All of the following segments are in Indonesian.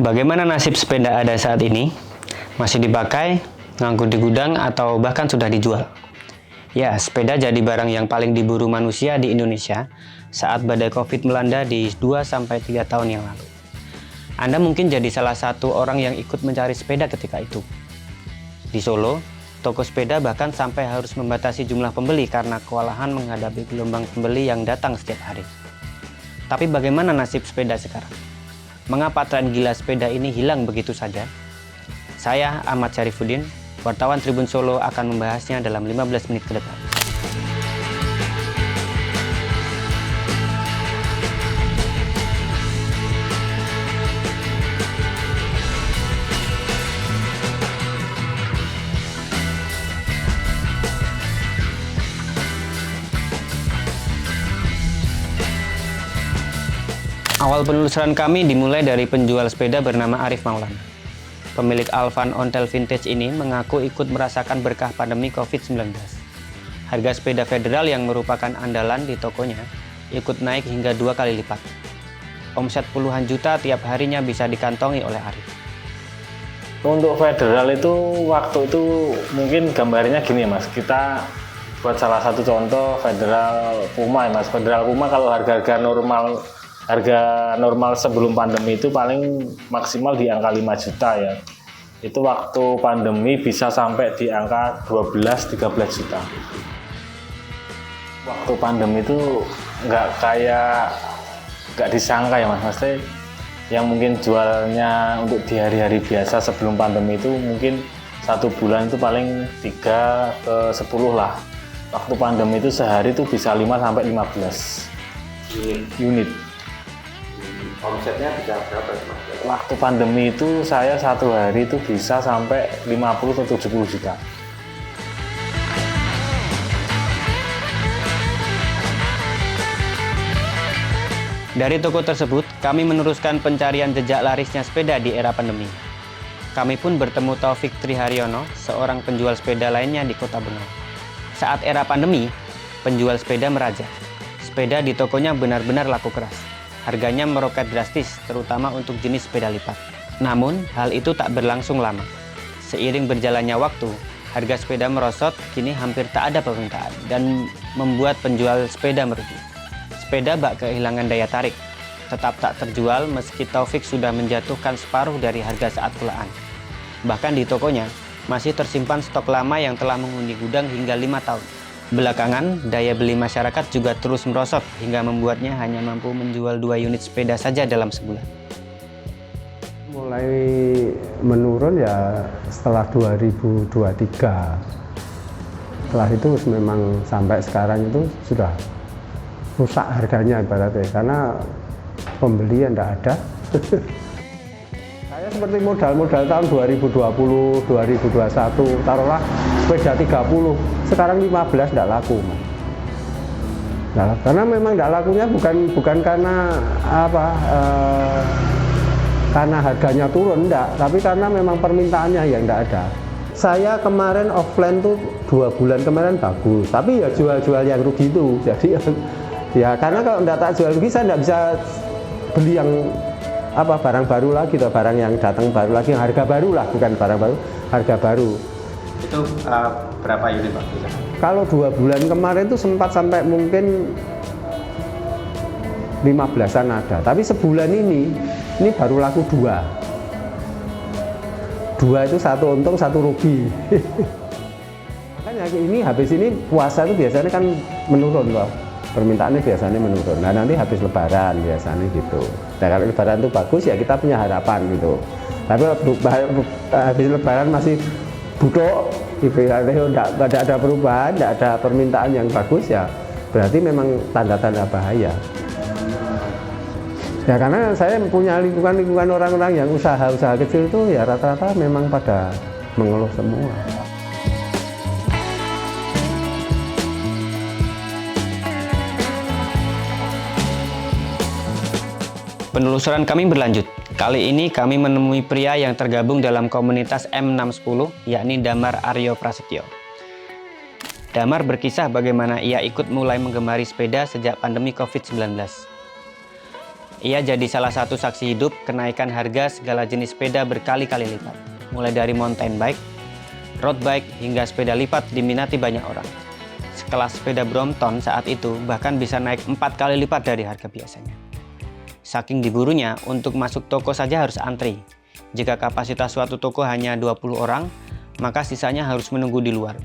Bagaimana nasib sepeda Ada saat ini? Masih dipakai, ngangkut di gudang, atau bahkan sudah dijual? Ya, sepeda jadi barang yang paling diburu manusia di Indonesia saat badai Covid melanda di 2-3 tahun yang lalu. Anda mungkin jadi salah satu orang yang ikut mencari sepeda ketika itu. Di Solo, toko sepeda bahkan sampai harus membatasi jumlah pembeli karena kewalahan menghadapi gelombang pembeli yang datang setiap hari. Tapi bagaimana nasib sepeda sekarang? Mengapa tren gila sepeda ini hilang begitu saja? Saya, Ahmad Syarifuddin, wartawan Tribun Solo akan membahasnya dalam 15 menit ke depan. Awal penelusuran kami dimulai dari penjual sepeda bernama Arif Maulana. Pemilik Alvan Ontel Vintage ini mengaku ikut merasakan berkah pandemi Covid-19. Harga sepeda federal yang merupakan andalan di tokonya ikut naik hingga 2 kali lipat. Omset puluhan juta tiap harinya bisa dikantongi oleh Arif. Untuk federal itu waktu itu mungkin gambarnya gini ya Mas, kita buat salah satu contoh federal Puma ya Mas. Federal Puma kalau harga normal sebelum pandemi itu paling maksimal di angka 5 juta ya. Itu waktu pandemi bisa sampai di angka 12-13 juta. Waktu pandemi itu nggak disangka ya Mas. Maksudnya yang mungkin jualnya untuk di hari-hari biasa sebelum pandemi itu mungkin 1 bulan itu paling 3 ke 10 lah. Waktu pandemi itu sehari itu bisa 5-15 unit. Omsetnya bisa berapa Mas? Waktu pandemi itu saya satu hari itu bisa sampai 50-70 juta. Dari toko tersebut, kami meneruskan pencarian jejak larisnya sepeda di era pandemi. Kami pun bertemu Taufik Triharyono, seorang penjual sepeda lainnya di Kota Bengau. Saat era pandemi, penjual sepeda meraja. Sepeda di tokonya benar-benar laku keras. Harganya meroket drastis, terutama untuk jenis sepeda lipat. Namun, hal itu tak berlangsung lama. Seiring berjalannya waktu, harga sepeda merosot, kini hampir tak ada permintaan, dan membuat penjual sepeda merugi. Sepeda bak kehilangan daya tarik, tetap tak terjual meski Taufik sudah menjatuhkan separuh dari harga saat pulaan. Bahkan di tokonya, masih tersimpan stok lama yang telah menghuni gudang hingga 5 tahun. Belakangan, daya beli masyarakat juga terus merosot hingga membuatnya hanya mampu menjual 2 unit sepeda saja dalam sebulan. Mulai menurun ya setelah 2023. Setelah itu memang sampai sekarang itu sudah rusak harganya ibaratnya karena pembeli yang tidak ada. Saya seperti modal tahun 2020, 2021, taruhlah sepeda 30, sekarang 15 tidak laku. Nah, karena memang tidak lakunya bukan karena karena harganya turun, enggak, tapi karena memang permintaannya yang tidak ada. Saya kemarin offline tuh 2 bulan kemarin bagus, tapi ya jual yang rugi itu. Jadi ya karena kalau tidak tak jual rugi saya tidak bisa beli yang barang baru lagi atau barang yang datang baru lagi, yang harga baru lah, bukan barang baru, harga baru. Itu berapa unit Pak? Kalau 2 bulan kemarin itu sempat sampai mungkin 15-an ada, tapi sebulan ini baru laku 2 itu 1 untung 1 rugi. Makanya ini habis ini puasa itu biasanya kan menurun loh, permintaannya biasanya menurun. Nah nanti habis lebaran biasanya gitu. Nah kalau lebaran itu bagus ya kita punya harapan gitu. Tapi habis lebaran masih budok, tidak ada perubahan, tidak ada permintaan yang bagus ya berarti memang tanda-tanda bahaya. Ya karena saya punya lingkungan orang-orang yang usaha kecil itu ya rata-rata memang pada mengeluh semua. Penelusuran kami berlanjut. Kali ini kami menemui pria yang tergabung dalam komunitas M610, yakni Damar Aryo Prasetyo. Damar berkisah bagaimana ia ikut mulai menggemari sepeda sejak pandemi Covid-19. Ia jadi salah satu saksi hidup kenaikan harga segala jenis sepeda berkali-kali lipat. Mulai dari mountain bike, road bike, hingga sepeda lipat diminati banyak orang. Sekelas sepeda Brompton saat itu bahkan bisa naik 4 kali lipat dari harga biasanya. Saking diburunya, untuk masuk toko saja harus antri. Jika kapasitas suatu toko hanya 20 orang, maka sisanya harus menunggu di luar.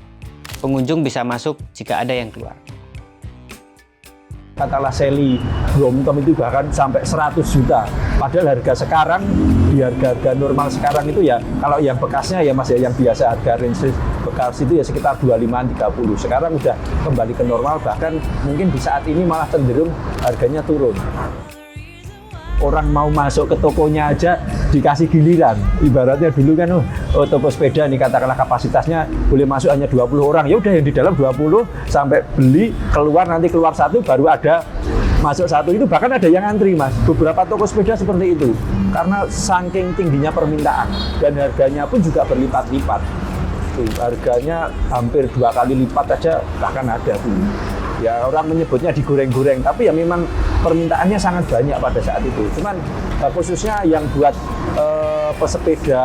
Pengunjung bisa masuk jika ada yang keluar. Katakanlah Sally Brompton itu bahkan sampai 100 juta. Padahal harga sekarang, di harga normal sekarang itu ya, kalau yang bekasnya ya masih yang biasa, harga range bekas itu ya sekitar 25-30. Sekarang udah kembali ke normal, bahkan mungkin di saat ini malah cenderung harganya turun. Orang mau masuk ke tokonya aja dikasih giliran. Ibaratnya dulu kan, toko sepeda nih katakanlah kapasitasnya boleh masuk hanya 20 orang. Ya udah yang di dalam 20 sampai beli, keluar nanti keluar satu baru ada masuk satu. Itu bahkan ada yang antri, Mas. Beberapa toko sepeda seperti itu. Karena saking tingginya permintaan dan harganya pun juga berlipat-lipat. Tuh, harganya hampir 2 kali lipat aja bahkan ada tuh. Ya orang menyebutnya digoreng-goreng, tapi ya memang permintaannya sangat banyak pada saat itu. Cuman khususnya yang buat pesepeda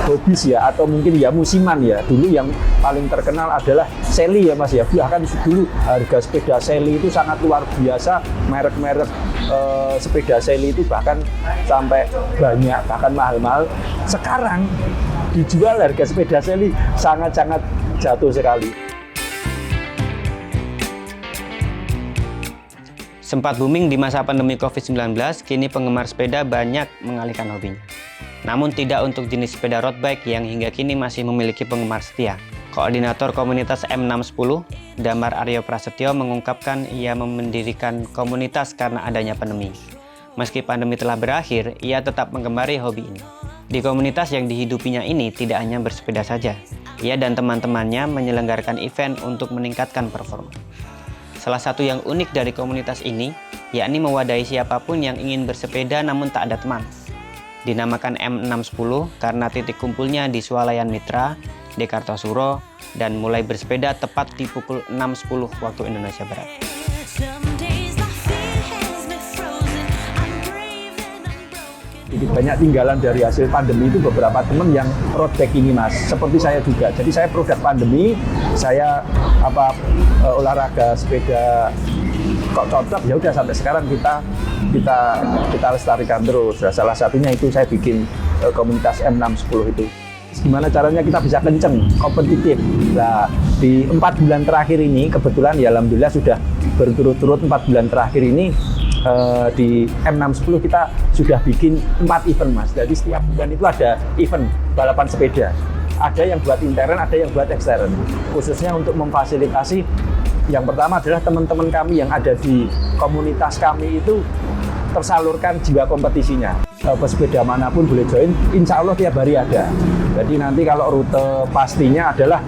hobis ya, atau mungkin ya musiman ya, dulu yang paling terkenal adalah Sally ya Mas ya. Bahkan dulu harga sepeda Sally itu sangat luar biasa, merek-merek sepeda Sally itu bahkan sampai banyak, bahkan mahal-mahal. Sekarang dijual harga sepeda Sally sangat-sangat jatuh sekali. Sempat booming di masa pandemi COVID-19, kini penggemar sepeda banyak mengalihkan hobinya. Namun tidak untuk jenis sepeda road bike yang hingga kini masih memiliki penggemar setia. Koordinator komunitas M610, Damar Aryo Prasetyo mengungkapkan ia mendirikan komunitas karena adanya pandemi. Meski pandemi telah berakhir, ia tetap menggemari hobi ini. Di komunitas yang dihidupinya ini tidak hanya bersepeda saja. Ia dan teman-temannya menyelenggarakan event untuk meningkatkan performa. Salah satu yang unik dari komunitas ini, yakni mewadahi siapapun yang ingin bersepeda namun tak ada teman. Dinamakan M610 karena titik kumpulnya di Swalayan Mitra, di Kartosuro, dan mulai bersepeda tepat di pukul 6.10 waktu Indonesia Barat. Jadi banyak tinggalan dari hasil pandemi itu beberapa teman yang road bike ini Mas, seperti saya juga. Jadi saya produk pandemi, saya olahraga sepeda kok cocok, ya udah sampai sekarang kita lestarikan terus. Nah, salah satunya itu saya bikin komunitas M610 itu. Gimana caranya kita bisa kenceng, kompetitif. Nah, di 4 bulan terakhir ini kebetulan ya alhamdulillah sudah berturut-turut 4 bulan terakhir ini di M610 kita sudah bikin 4 event Mas. Jadi setiap bulan itu ada event balapan sepeda. Ada yang buat intern, ada yang buat ekstern. Khususnya untuk memfasilitasi, yang pertama adalah teman-teman kami yang ada di komunitas kami itu tersalurkan jiwa kompetisinya. Pesepeda manapun boleh join, insya Allah tiap hari ada. Jadi nanti kalau rute pastinya adalah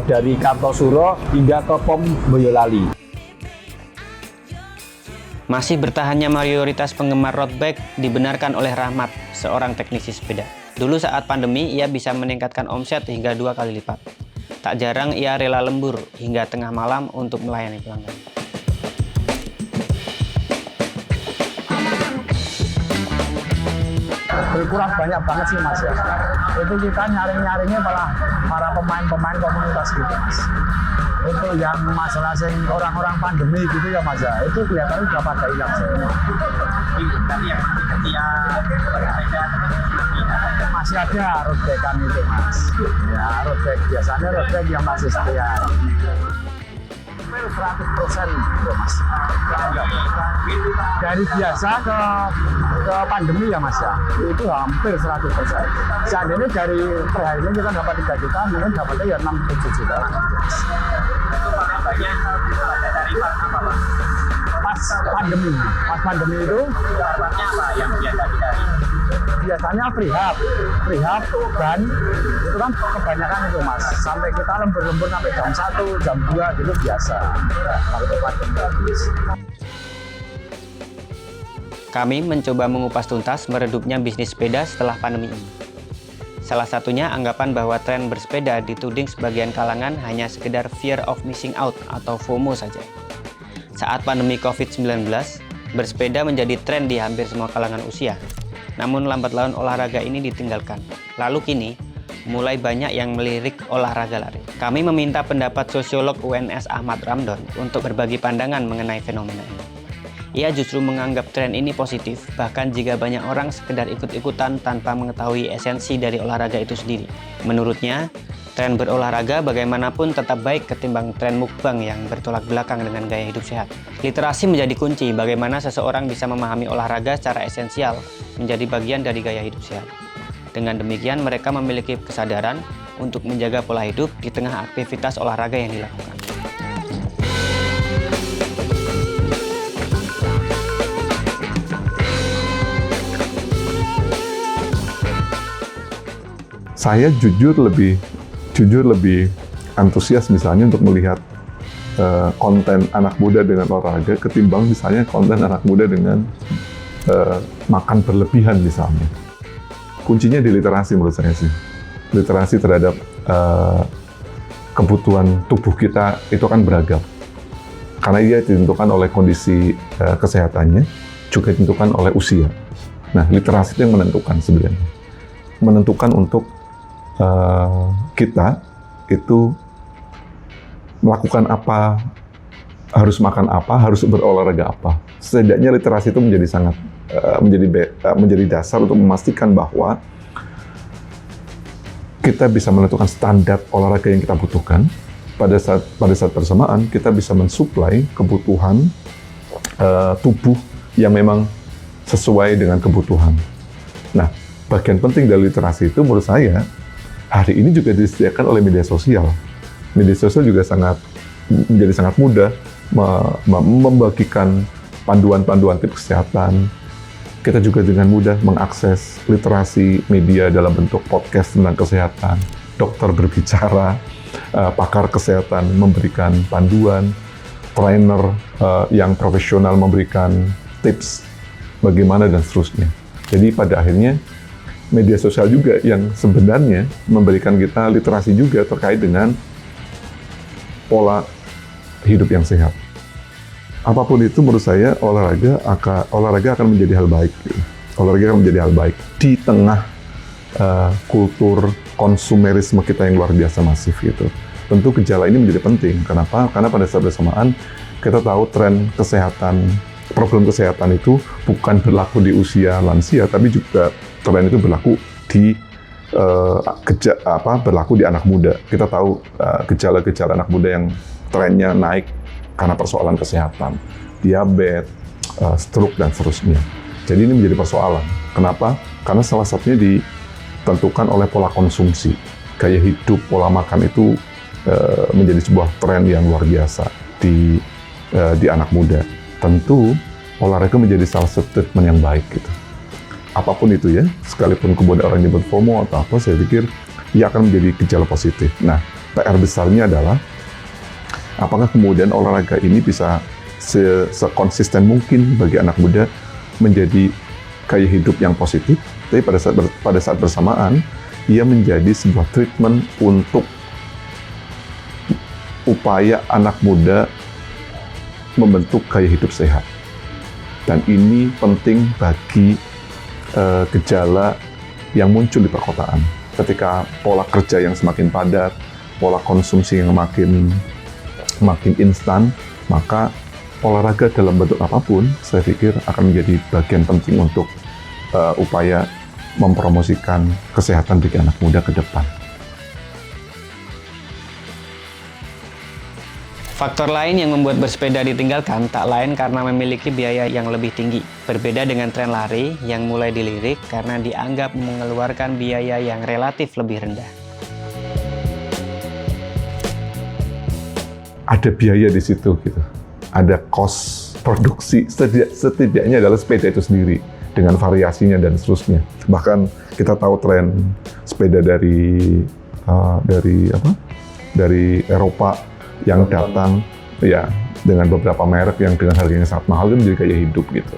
dari Kartosuro hingga ke POM Boyolali. Masih bertahannya mayoritas penggemar road bike dibenarkan oleh Rahmat, seorang teknisi sepeda. Dulu saat pandemi, ia bisa meningkatkan omset hingga 2 kali lipat. Tak jarang ia rela lembur hingga tengah malam untuk melayani pelanggan. Berkurang banyak banget sih Mas ya. Itu kita nyaring-nyaringnya malah para pemain-pemain komunitas gitu Mas. Untuk yang masalah orang-orang pandemi gitu ya Mas ya, itu kelihatannya udah pada hilang semua. Tapi yang setia sepeda Masih ada road bike-an itu Mas. Ya road bike, biasanya road bike yang masih setia. 100% ya Mas. Dari biasa ke pandemi ya Mas ya, itu hampir 100%. Seandainya dari perharinya kita dapat 3 juta, mungkin dapatnya ya 6-7 juta. Pas pandemi itu dapatnya apa yang biasa dicari? biasanya prehab dan itu kan kebanyakan itu Mas, sampai kita lembur-lembur sampai jam 1, jam 2 gitu biasa kalau pandemi habis. Kami mencoba mengupas tuntas meredupnya bisnis sepeda setelah pandemi ini. Salah satunya anggapan bahwa tren bersepeda dituding sebagian kalangan hanya sekedar fear of missing out atau FOMO saja. Saat pandemi COVID-19, Bersepeda menjadi tren di hampir semua kalangan usia. Namun lambat laun olahraga ini ditinggalkan. Lalu kini, mulai banyak yang melirik olahraga lari. Kami meminta pendapat sosiolog UNS Ahmad Ramdon untuk berbagi pandangan mengenai fenomena ini. Ia justru menganggap tren ini positif, bahkan jika banyak orang sekedar ikut-ikutan tanpa mengetahui esensi dari olahraga itu sendiri. Menurutnya, tren berolahraga bagaimanapun tetap baik ketimbang tren mukbang yang bertolak belakang dengan gaya hidup sehat. Literasi menjadi kunci bagaimana seseorang bisa memahami olahraga secara esensial, menjadi bagian dari gaya hidup sehat. Dengan demikian, mereka memiliki kesadaran untuk menjaga pola hidup di tengah aktivitas olahraga yang dilakukan. Saya jujur lebih antusias misalnya untuk melihat konten anak muda dengan olahraga ketimbang misalnya konten anak muda dengan makan berlebihan misalnya. Kuncinya di literasi menurut saya sih. Literasi terhadap kebutuhan tubuh kita itu kan beragam. Karena dia ditentukan oleh kondisi kesehatannya, juga ditentukan oleh usia. Nah, literasi itu yang menentukan sebenarnya. Menentukan untuk kita itu melakukan apa, harus makan apa, harus berolahraga apa. Setidaknya literasi itu menjadi dasar untuk memastikan bahwa kita bisa menentukan standar olahraga yang kita butuhkan. Pada saat bersamaan kita bisa mensuplai kebutuhan tubuh yang memang sesuai dengan kebutuhan. Nah, bagian penting dari literasi itu menurut saya hari ini juga disediakan oleh media sosial. Media sosial juga menjadi sangat mudah membagikan panduan-panduan tips kesehatan. Kita juga dengan mudah mengakses literasi media dalam bentuk podcast tentang kesehatan, dokter berbicara, pakar kesehatan memberikan panduan, trainer yang profesional memberikan tips bagaimana dan seterusnya. Jadi pada akhirnya media sosial juga yang sebenarnya memberikan kita literasi juga terkait dengan pola hidup yang sehat. Apapun itu menurut saya olahraga akan menjadi hal baik. Olahraga akan menjadi hal baik di tengah kultur konsumerisme kita yang luar biasa masif gitu. Tentu gejala ini menjadi penting. Kenapa? Karena pada saat bersamaan kita tahu tren kesehatan, problem kesehatan itu bukan berlaku di usia lansia, tapi juga tren itu berlaku berlaku di anak muda. Kita tahu gejala-gejala anak muda yang trennya naik karena persoalan kesehatan, diabetes, stroke dan seterusnya. Jadi ini menjadi persoalan. Kenapa? Karena salah satunya ditentukan oleh pola konsumsi, gaya hidup, pola makan itu menjadi sebuah tren yang luar biasa di anak muda. Tentu olahraga menjadi salah satu treatment yang baik gitu. Apapun itu ya, sekalipun kemudian orang nyebut FOMO atau apa, saya pikir ia akan menjadi gejala positif. Nah, PR besarnya adalah apakah kemudian olahraga ini bisa sekonsisten mungkin bagi anak muda menjadi gaya hidup yang positif, tapi pada saat bersamaan ia menjadi sebuah treatment untuk upaya anak muda membentuk gaya hidup sehat. Dan ini penting bagi gejala yang muncul di perkotaan. Ketika pola kerja yang semakin padat, pola konsumsi yang makin instan, maka olahraga dalam bentuk apapun, saya pikir akan menjadi bagian penting untuk upaya mempromosikan kesehatan bagi anak muda ke depan. Faktor lain yang membuat bersepeda ditinggalkan tak lain karena memiliki biaya yang lebih tinggi. Berbeda dengan tren lari yang mulai dilirik karena dianggap mengeluarkan biaya yang relatif lebih rendah. Ada biaya di situ gitu. Ada cost produksi, setidaknya adalah sepeda itu sendiri dengan variasinya dan seterusnya. Bahkan kita tahu tren sepeda dari Eropa yang datang ya dengan beberapa merek yang dengan harganya sangat mahal itu menjadi gaya hidup gitu.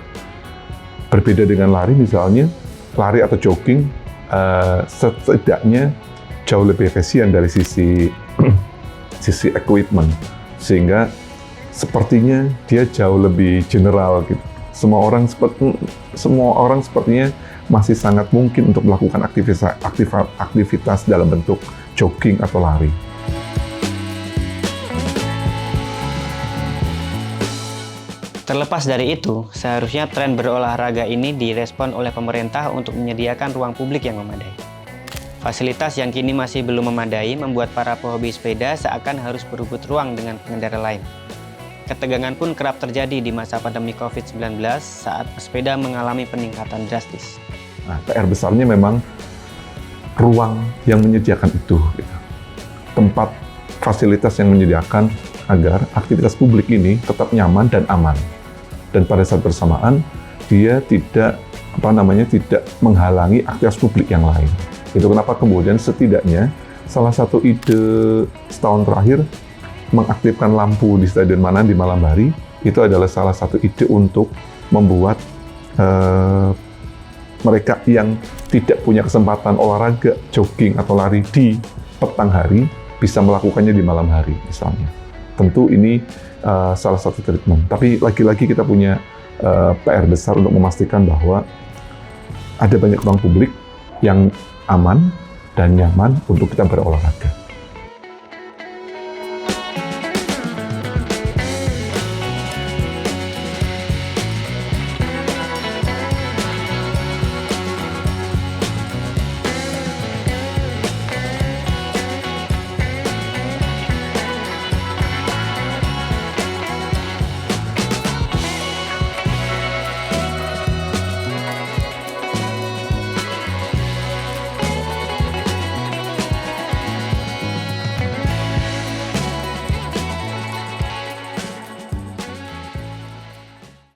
Berbeda dengan lari misalnya, lari atau jogging setidaknya jauh lebih efisien dari sisi equipment, sehingga sepertinya dia jauh lebih general gitu. Semua orang sepertinya masih sangat mungkin untuk melakukan aktivitas dalam bentuk jogging atau lari. Terlepas dari itu, seharusnya tren berolahraga ini direspon oleh pemerintah untuk menyediakan ruang publik yang memadai. Fasilitas yang kini masih belum memadai membuat para pehobi sepeda seakan harus berebut ruang dengan pengendara lain. Ketegangan pun kerap terjadi di masa pandemi COVID-19 saat pesepeda mengalami peningkatan drastis. Nah, PR besarnya memang ruang yang menyediakan itu, gitu. Tempat fasilitas yang menyediakan agar aktivitas publik ini tetap nyaman dan aman. Dan pada saat bersamaan dia tidak menghalangi aktivitas publik yang lain. Itu kenapa kemudian setidaknya salah satu ide setahun terakhir mengaktifkan lampu di Stadion Manahan di malam hari itu adalah salah satu ide untuk membuat mereka yang tidak punya kesempatan olahraga, jogging atau lari di petang hari bisa melakukannya di malam hari misalnya. Tentu ini salah satu treatment. Tapi lagi-lagi kita punya PR besar untuk memastikan bahwa ada banyak ruang publik yang aman dan nyaman untuk kita berolahraga.